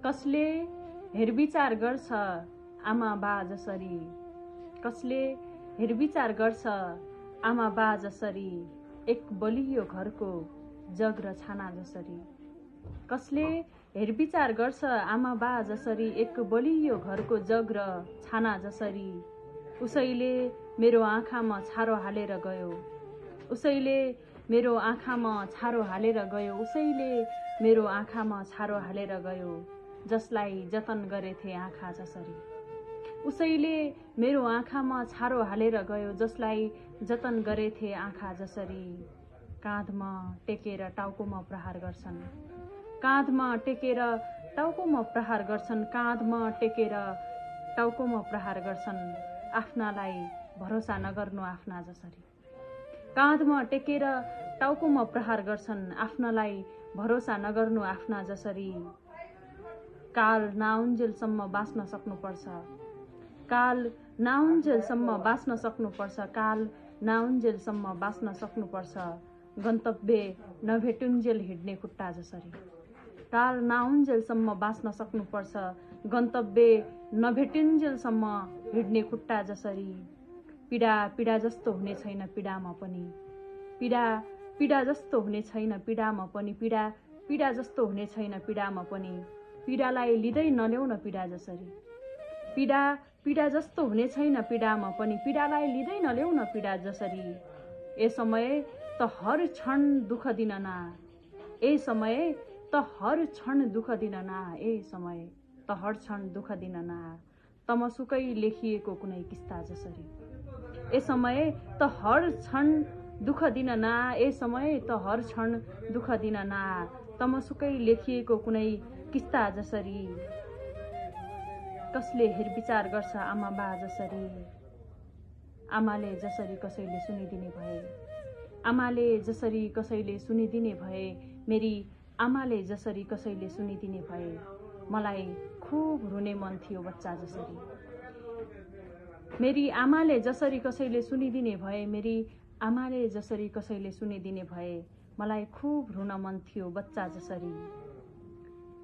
कसले हेरविचार गर्छ आमा बा जसरी, कसले हेरविचार गर्छ आमा बा जसरी, एक बलियो घरको जग र छाना जसरी। कसले हेरविचार गर्छ आमा बा जसरी, एक बलियो घरको जग र छाना जसरी। उसैले मेरो आँखामा छारो हालेर गयो, उसैले मेरो आँखामा छारो हालेर गयो, उसैले मेरो आँखामा छारो हालेर गयो, जसलाई जतन गरेथे आँखा जसरी। उसैले मेरो आँखामा छारो हालेर गयो, जसलाई जतन गरेथे आँखा जसरी। काँधमा टेकेर टाउकोमा प्रहार गर्छन्, काँधमा टेकेर टाउकोमा प्रहार गर्छन्, काँधमा टेकेर टाउकोमा प्रहार गर्छन्, आफ्नालाई भरोसा नगर्नु आफ्ना जसरी। काँधमा टेकेर टाउकोमा प्रहार गर्छन्, आफ्नालाई भरोसा नगर्नु आफ्ना जसरी। काल नआउन्जेलसम्म बाँच्न सक्नुपर्छ, काल नआउन्जेलसम्म बाँच्न सक्नुपर्छ, काल नआउन्जेलसम्म बाँच्न सक्नुपर्छ, गन्तव्य नभेटुन्जेल हिँड्ने खुट्टा जसरी। काल नआउन्जेलसम्म बाँच्न सक्नुपर्छ, गन्तव्य नभेटुन्जेलसम्म हिँड्ने खुट्टा जसरी। पीडा पीडा जस्तो हुने छैन पीडामा पनि, पीडा पीडा जस्तो हुने छैन पीडामा पनि, पीडा पीडा जस्तो हुने छैन पीडामा पनि, पीडालाई लिँदै नल्याउन पीडा जसरी। पीडा पीडा जस्तो हुने छैन पीडामा पनि, पीडालाई लिँदै नल्याउन पीडा जसरी। ए समय त हर क्षण दुःख दिन ना, ए समय त हर क्षण दुःख दिन ना, ए समय त हर क्षण दुःख दिन ना, तमसुकै लेखिएको कुनै किस्ता जसरी। ए समय त हर क्षण दुःख दिन ना, ए समय त हर क्षण दुःख दिन ना, तमसुकै लेखिएको कुनै किस्ता जसरी। कसले हेरविचार गर्छ आमा बा जसरी, आमाले जसरी कसैले सुनिदिने भए, आमाले जसरी कसैले सुनिदिने भए, मेरी आमाले जसरी कसैले सुनिदिने भए, मलाई खुब रुने मन थियो बच्चा जसरी। मेरी आमाले जसरी कसैले सुनिदिने भए, मेरी आमाले जसरी कसैले सुनिदिने भए, मलाई खुब रुन मन थियो बच्चा जसरी।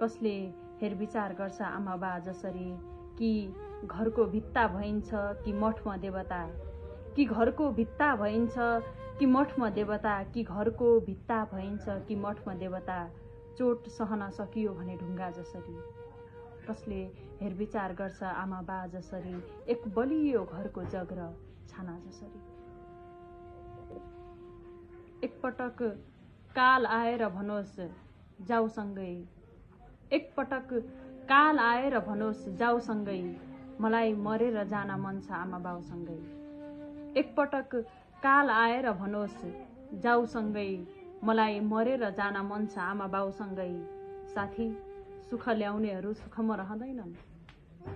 कसले हेरविचार गर्छ आमा बा जसरी, कि घरको भित्ता भइन्छ कि मठमा देवता, कि घरको भित्ता भइन्छ कि मठमा देवता, कि घरको भित्ता भइन्छ कि मठमा देवता, चोट सहन सकियो भने ढुङ्गा जसरी। कसले हेरविचार गर्छ आमा बा जसरी, एक बलियो घरको जग र छाना जसरी। एकपटक काल आएर भनोस् जाऊ सँगै, एकपटक काल आएर भनोस् जाऊ सँगै, मलाई मरेर जान मन छ आमा बाउसँगै। एकपटक काल आएर भनोस् जाऊ सँगै, मलाई मरेर जान मन छ आमा बाउसँगै। साथी सुख ल्याउनेहरू सुखमा रहँदैनन्,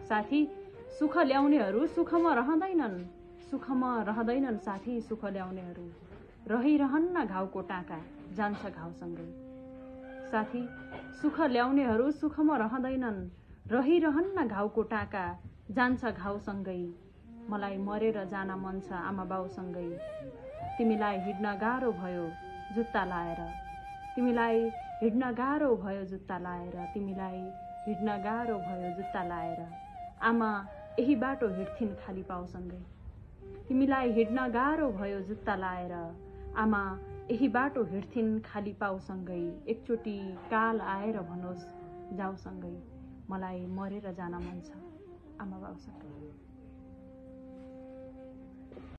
साथी सुख ल्याउनेहरू सुखमा रहँदैनन्, सुखमा रहँदैनन् साथी सुख ल्याउनेहरू, रहिरहन्न घाउको टाँका जान्छ घाउसँगै। साथी सुख ल्याउनेहरू सुखमा रहँदैनन्, रहिरहन्न घाउको टाँका जान्छ घाउसँगै, मलाई मरेर जान मन छ आमा बाउसँगै। तिमीलाई हिँड्न गाह्रो भयो जुत्ता लाएर, तिमीलाई हिँड्न गाह्रो भयो जुत्ता लाएर, तिमीलाई हिँड्न गाह्रो भयो जुत्ता लाएर, आमा यही बाटो हिँड्थिन् खाली पाउसँगै। तिमीलाई हिँड्न गाह्रो भयो जुत्ता लाएर, आमा यही बाटो हिँड्थिन् खाली पाउसँगै। एकचोटि काल आएर भनोस् जाऊ सँगै, मलाई मरेर जान मन छ आमा बाउसँगै।